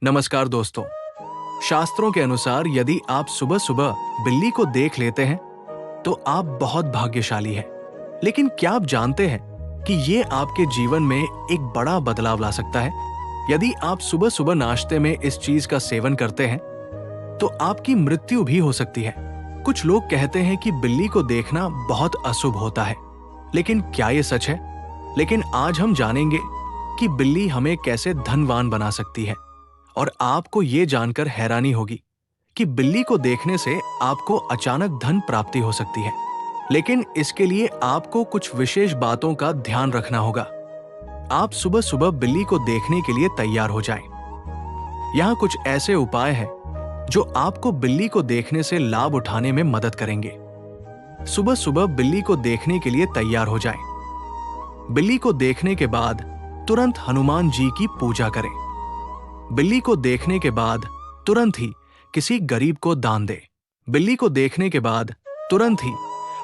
नमस्कार दोस्तों। शास्त्रों के अनुसार यदि आप सुबह सुबह बिल्ली को देख लेते हैं तो आप बहुत भाग्यशाली हैं। लेकिन क्या आप जानते हैं कि ये आपके जीवन में एक बड़ा बदलाव ला सकता है? यदि आप सुबह सुबह नाश्ते में इस चीज का सेवन करते हैं तो आपकी मृत्यु भी हो सकती है। कुछ लोग कहते हैं कि बिल्ली को देखना बहुत अशुभ होता है, लेकिन क्या ये सच है? लेकिन आज हम जानेंगे कि बिल्ली हमें कैसे धनवान बना सकती है। और आपको ये जानकर हैरानी होगी कि बिल्ली को देखने से आपको अचानक धन प्राप्ति हो सकती है। लेकिन इसके लिए आपको कुछ विशेष बातों का ध्यान रखना होगा। आप सुबह सुबह बिल्ली को देखने के लिए तैयार हो जाएं। यहाँ कुछ ऐसे उपाय हैं जो आपको बिल्ली को देखने से लाभ उठाने में मदद करेंगे। सुबह सुबह बिल्ली को देखने के लिए तैयार हो जाएं। बिल्ली को देखने के बाद तुरंत हनुमान जी की पूजा करें। बिल्ली को देखने के बाद तुरंत ही किसी गरीब को दान दें। बिल्ली को देखने के बाद तुरंत ही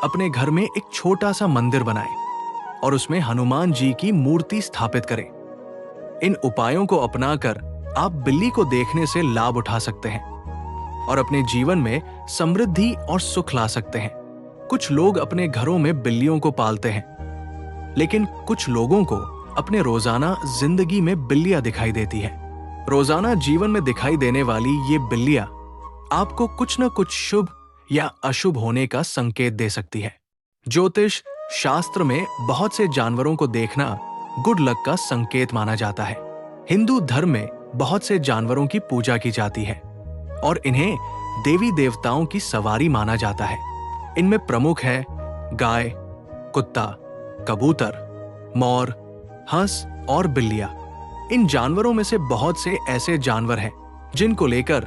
अपने घर में एक छोटा सा मंदिर बनाएं और उसमें हनुमान जी की मूर्ति स्थापित करें। इन उपायों को अपनाकर आप बिल्ली को देखने से लाभ उठा सकते हैं और अपने जीवन में समृद्धि और सुख ला सकते हैं। कुछ लोग अपने घरों में बिल्लियों को पालते हैं, लेकिन कुछ लोगों को अपने रोजाना जिंदगी में बिल्लियां दिखाई देती है। रोजाना जीवन में दिखाई देने वाली ये बिल्लियां आपको कुछ न कुछ शुभ या अशुभ होने का संकेत दे सकती है। ज्योतिष शास्त्र में बहुत से जानवरों को देखना गुड लक का संकेत माना जाता है। हिंदू धर्म में बहुत से जानवरों की पूजा की जाती है और इन्हें देवी देवताओं की सवारी माना जाता है। इनमें प्रमुख है गाय, कुत्ता, कबूतर, मोर, हंस और बिल्लियां। इन जानवरों में से बहुत से ऐसे जानवर हैं जिनको लेकर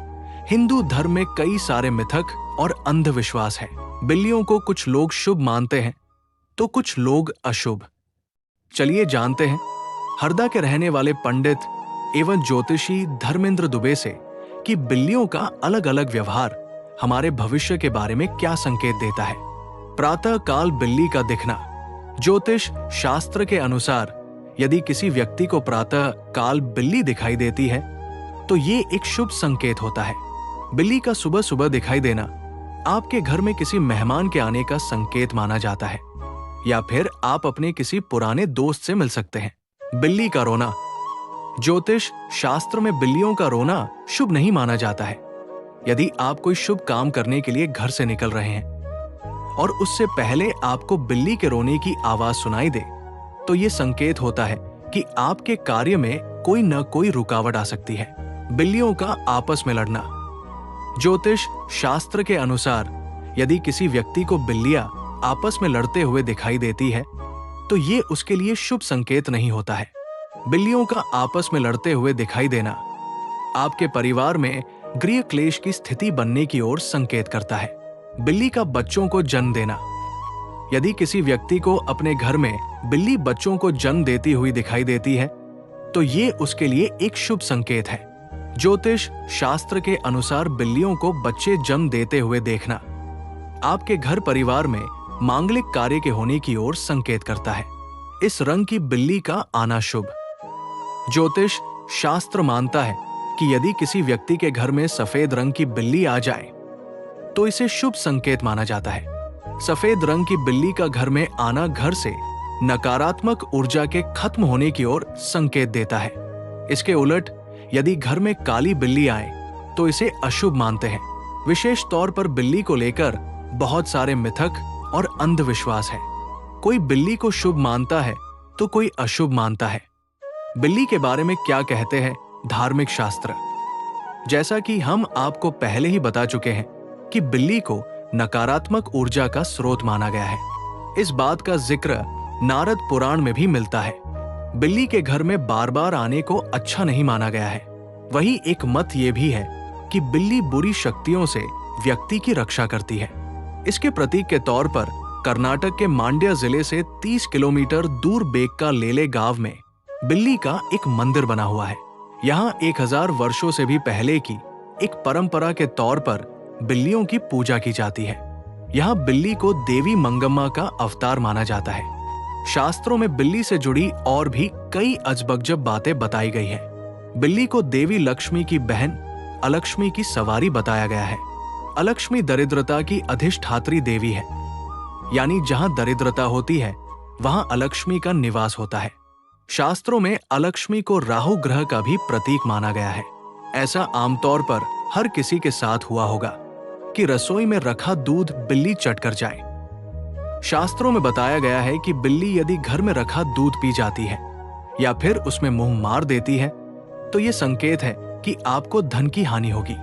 हिंदू धर्म में कई सारे मिथक और अंधविश्वास हैं। बिल्लियों को कुछ लोग शुभ मानते हैं तो कुछ लोग अशुभ। चलिए जानते हैं हरदा के रहने वाले पंडित एवं ज्योतिषी धर्मेंद्र दुबे से कि बिल्लियों का अलग अलग व्यवहार हमारे भविष्य के बारे में क्या संकेत देता है। प्रातः काल बिल्ली का दिखना। ज्योतिष शास्त्र के अनुसार यदि किसी व्यक्ति को प्रातः काल बिल्ली दिखाई देती है तो ये एक शुभ संकेत होता है। बिल्ली का सुबह सुबह दिखाई देना आपके घर में किसी मेहमान के आने का संकेत माना जाता है, या फिर आप अपने किसी पुराने दोस्त से मिल सकते हैं। बिल्ली का रोना। ज्योतिष शास्त्र में बिल्लियों का रोना शुभ नहीं माना जाता है। यदि आप कोई शुभ काम करने के लिए घर से निकल रहे हैं और उससे पहले आपको बिल्ली के रोने की आवाज सुनाई दे तो ये संकेत होता है कि आपके कार्य में कोई न कोई रुकावट आ सकती है। बिल्लियों का आपस में लड़ना। ज्योतिष शास्त्र के अनुसार यदि किसी व्यक्ति को बिल्लियां आपस में लड़ते हुए दिखाई देती है तो ये उसके लिए शुभ संकेत नहीं होता है। बिल्लियों का आपस में लड़ते हुए दिखाई देना आपके परिवार में गृह क्लेश की स्थिति बनने की ओर संकेत करता है। बिल्ली का बच्चों को जन्म देना। यदि किसी व्यक्ति को अपने घर में बिल्ली बच्चों को जन्म देती हुई दिखाई देती है तो ये उसके लिए एक शुभ संकेत है। ज्योतिष शास्त्र के अनुसार बिल्लियों को बच्चे जन्म देते हुए देखना आपके घर परिवार में मांगलिक कार्य के होने की ओर संकेत करता है। इस रंग की बिल्ली का आना शुभ। ज्योतिष शास्त्र मानता है कि यदि किसी व्यक्ति के घर में सफेद रंग की बिल्ली आ जाए तो इसे शुभ संकेत माना जाता है। सफेद रंग की बिल्ली का घर में आना घर से नकारात्मक ऊर्जा के खत्म होने की ओर संकेत देता है। इसके उलट यदि घर में काली बिल्ली आए तो इसे अशुभ मानते हैं। विशेष तौर पर बिल्ली को लेकर बहुत सारे मिथक और अंधविश्वास है। कोई बिल्ली को शुभ मानता है तो कोई अशुभ मानता है। बिल्ली के बारे में क्या कहते हैं धार्मिक शास्त्र? जैसा कि हम आपको पहले ही बता चुके हैं कि बिल्ली को नकारात्मक ऊर्जा का स्रोत माना गया है। इस बात का जिक्र नारद पुराण में भी मिलता है। बिल्ली के घर में बार बार आने को अच्छा नहीं माना गया है। वही एक मत ये भी है कि बिल्ली बुरी शक्तियों से व्यक्ति की रक्षा करती है। इसके प्रतीक के तौर पर कर्नाटक के मांड्या जिले से 30 किलोमीटर दूर बेक्का लेले गांव में बिल्ली का एक मंदिर बना हुआ है। यहाँ 1000 वर्षों से भी पहले की एक परंपरा के तौर पर बिल्लियों की पूजा की जाती है। यहाँ बिल्ली को देवी मंगम्मा का अवतार माना जाता है। शास्त्रों में बिल्ली से जुड़ी और भी कई अजबगजब बातें बताई गई हैं। बिल्ली को देवी लक्ष्मी की बहन अलक्ष्मी की सवारी बताया गया है। अलक्ष्मी दरिद्रता की अधिष्ठात्री देवी है, यानी जहां दरिद्रता होती है वहां अलक्ष्मी का निवास होता है। शास्त्रों में अलक्ष्मी को राहु ग्रह का भी प्रतीक माना गया है। ऐसा आमतौर पर हर किसी के साथ हुआ होगा कि रसोई में रखा दूध बिल्ली चट कर जाए। शास्त्रों में बताया गया है कि बिल्ली यदि घर में रखा दूध पी जाती है या फिर उसमें मुंह मार देती है तो यह संकेत है कि आपको धन की हानि होगी।